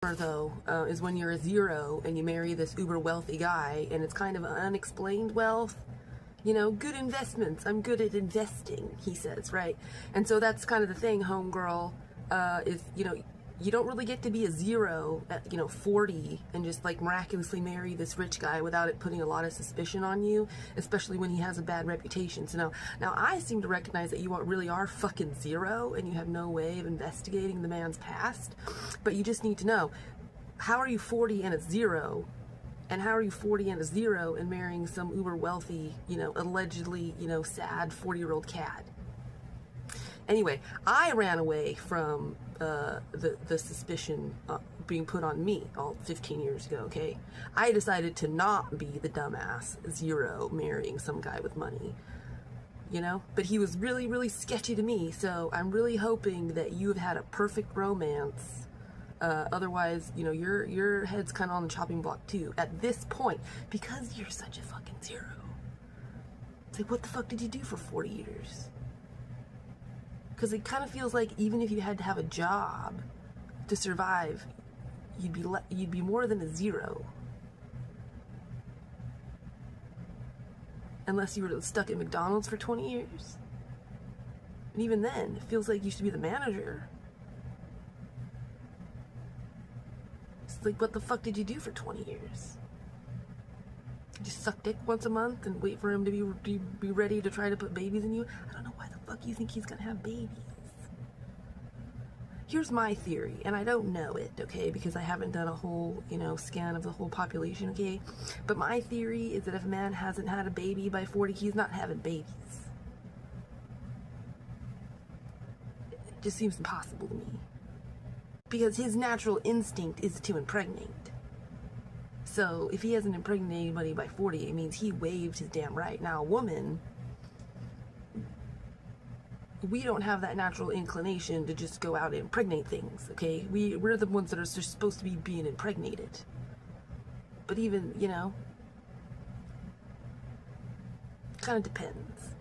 Though is when you're a zero and you marry this uber wealthy guy, and it's kind of unexplained wealth. You know, good investments. I'm good at investing, he says, right? And so that's kind of the thing, homegirl, is, you know, you don't really get to be a zero at, 40 and just like miraculously marry this rich guy without it putting a lot of suspicion on you, especially when he has a bad reputation. So now I seem to recognize that you really are fucking zero and you have no way of investigating the man's past, but you just need to know, how are you 40 and a zero? And how are you 40 and a zero and marrying some uber wealthy, allegedly, sad 40-year-old cat? Anyway, I ran away from the suspicion being put on me all 15 years ago, okay? I decided to not be the dumbass zero marrying some guy with money, But he was really, really sketchy to me, so I'm really hoping that you have had a perfect romance. Otherwise, your head's kind of on the chopping block too at this point, because you're such a fucking zero. It's like, what the fuck did you do for 40 years? Because it kind of feels like even if you had to have a job to survive, you'd be more than a zero. Unless you were stuck at McDonald's for 20 years. And even then, it feels like you should be the manager. It's like, what the fuck did you do for 20 years? Just suck dick once a month and wait for him to be ready to try to put babies in you? I don't know why the fuck you think he's gonna have babies. Here's my theory, and I don't know it, okay, because I haven't done a whole, scan of the whole population, okay? But my theory is that if a man hasn't had a baby by 40, he's not having babies. It just seems impossible to me. Because his natural instinct is to impregnate. So if he hasn't impregnated anybody by 40, it means he waived his damn right. Now, a woman, we don't have that natural inclination to just go out and impregnate things, okay? We're the ones that are supposed to be being impregnated. But even, kind of depends.